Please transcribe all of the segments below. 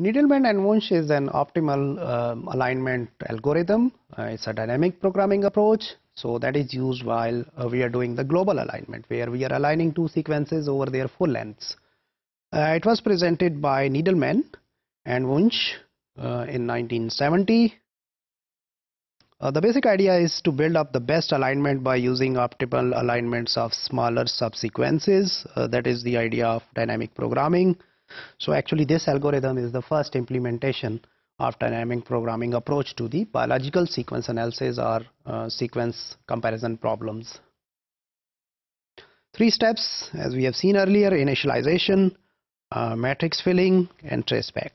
Needleman and Wunsch is an optimal alignment algorithm. It's a dynamic programming approach. So that is used while we are doing the global alignment, where we are aligning two sequences over their full lengths. It was presented by Needleman and Wunsch in 1970. The basic idea is to build up the best alignment by using optimal alignments of smaller subsequences. That is the idea of dynamic programming. So actually this algorithm is the first implementation of dynamic programming approach to the biological sequence analysis or sequence comparison problems. 3 steps, as we have seen earlier: initialization, matrix filling, and traceback.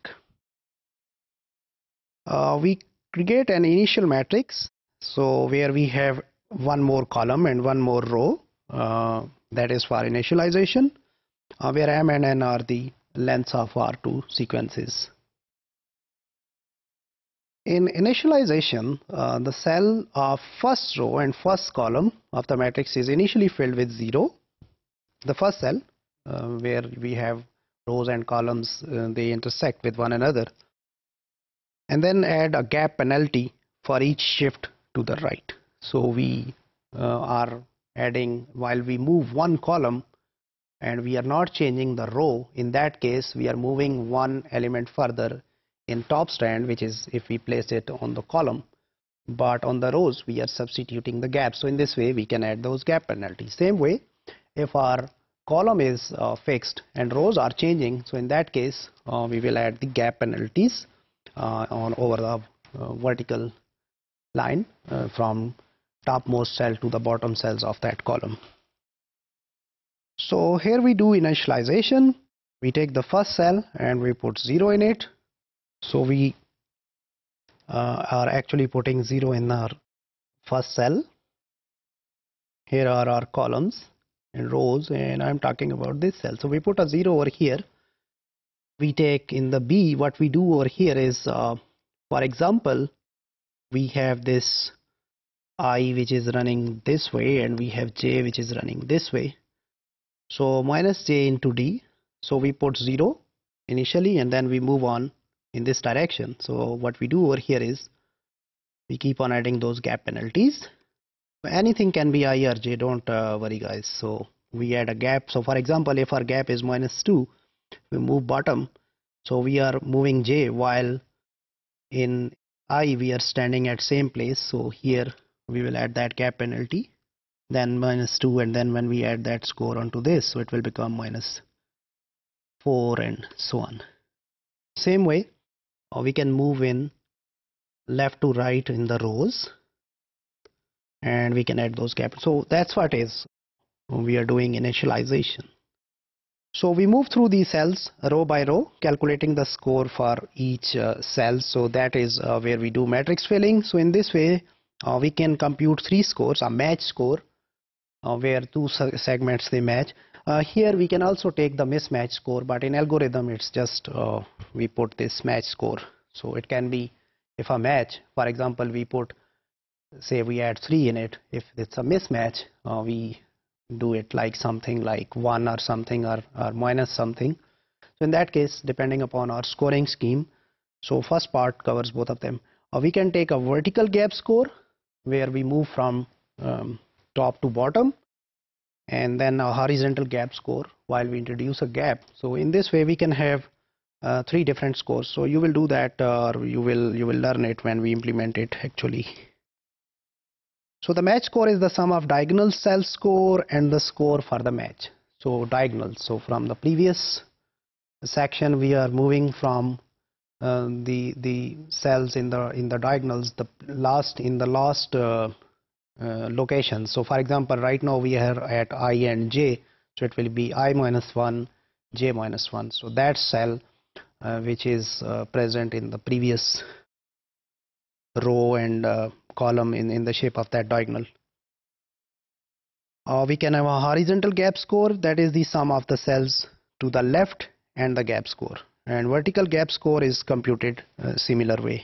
We create an initial matrix, so where we have one more column and one more row, that is for initialization, where M and N are the lengths of our two sequences. In initialization, the cell of first row and first column of the matrix is initially filled with 0. The first cell, where we have rows and columns, they intersect with one another, and then add a gap penalty for each shift to the right. So we are adding, while we move one column and we are not changing the row, in that case we are moving one element further in top strand, which is if we place it on the column, but on the rows we are substituting the gap. So in this way we can add those gap penalties. Same way, if our column is fixed and rows are changing, so in that case we will add the gap penalties on over the vertical line from topmost cell to the bottom cells of that column. So here we do initialization. We take the first cell and we put 0 in it. So we are actually putting 0 in our first cell. Here are our columns and rows, and I'm talking about this cell. So we put a 0 over here. We take in the B, what we do over here is, for example, we have this I which is running this way and we have J which is running this way. So minus J into D. So we put 0 initially and then we move on in this direction. So what we do over here is we keep on adding those gap penalties. Anything can be I or J, don't worry guys. So we add a gap. So for example, if our gap is -2, we move bottom, so we are moving J, while in I we are standing at same place. So here we will add that gap penalty, then -2, and then when we add that score onto this, so it will become -4 and so on. Same way we can move in left to right in the rows and we can add those gaps. So that's what is we are doing initialization. So we move through these cells row by row, calculating the score for each cell. So that is where we do matrix filling. So in this way we can compute 3 scores: a match score, where 2 segments they match. Here we can also take the mismatch score, but in algorithm it's just we put this match score. So it can be, if a match, for example, we put, say we add 3 in it. If it's a mismatch, we do it like something like 1 or something, or minus something. So in that case, depending upon our scoring scheme, so first part covers both of them. We can take a vertical gap score, where we move from top to bottom, and then a horizontal gap score while we introduce a gap. So in this way we can have 3 different scores. So you will do that, or you will learn it when we implement it actually. So the match score is the sum of diagonal cell score and the score for the match. So diagonal, so from the previous section we are moving from the cells in the diagonals, the last location. So for example, right now we are at I and J, so it will be I -1, J -1. So that cell which is present in the previous row and column in the shape of that diagonal. We can have a horizontal gap score, that is the sum of the cells to the left and the gap score, and vertical gap score is computed similar way.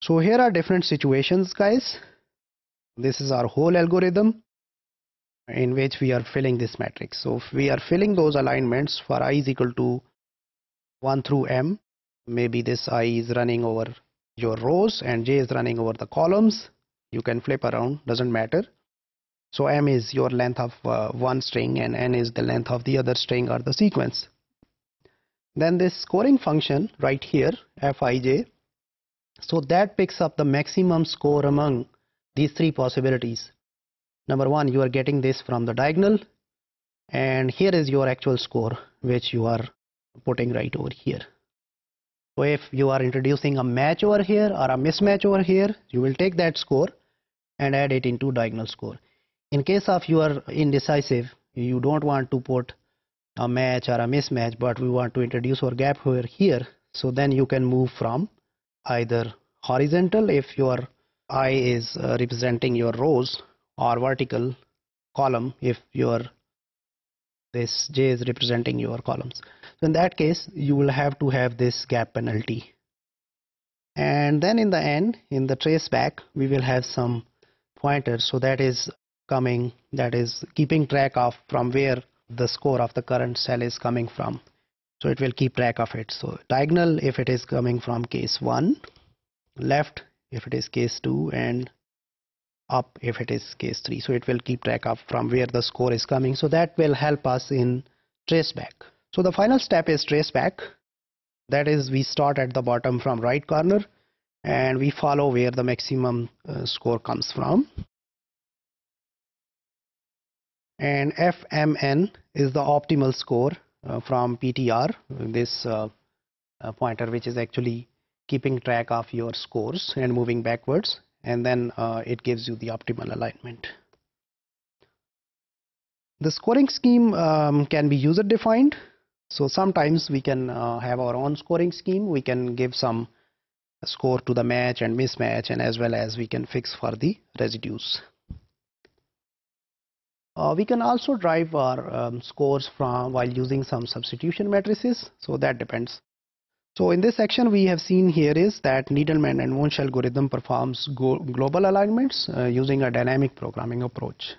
So here are different situations guys. This is our whole algorithm in which we are filling this matrix. So if we are filling those alignments for I is equal to 1 through M, maybe this I is running over your rows and j is running over the columns. You can flip around, doesn't matter. So m is your length of one string and n is the length of the other string or the sequence. Then this scoring function right here, fij, so that picks up the maximum score among these three possibilities. Number one, you are getting this from the diagonal, and here is your actual score which you are putting right over here. So if you are introducing a match over here or a mismatch over here, you will take that score and add it into diagonal score. In case of you are indecisive, you don't want to put a match or a mismatch, but we want to introduce our gap over here, so then you can move from either horizontal if your I is representing your rows, or vertical column if your this j is representing your columns. So in that case you will have to have this gap penalty. And then in the end, in the traceback, we will have some pointers, so that is keeping track of from where the score of the current cell is coming from. So it will keep track of it. So diagonal if it is coming from case 1, left if it is case 2, and up if it is case 3. So it will keep track of from where the score is coming. So that will help us in traceback. So the final step is traceback. That is, we start at the bottom from right corner and we follow where the maximum score comes from. And fmn is the optimal score from PTR, this pointer which is actually keeping track of your scores and moving backwards, and then it gives you the optimal alignment. The scoring scheme can be user defined. So sometimes we can have our own scoring scheme. We can give some score to the match and mismatch, and as well as we can fix for the residues. We can also drive our scores from while using some substitution matrices, so that depends. So in this section we have seen here is that Needleman and Wunsch algorithm performs global alignments using a dynamic programming approach.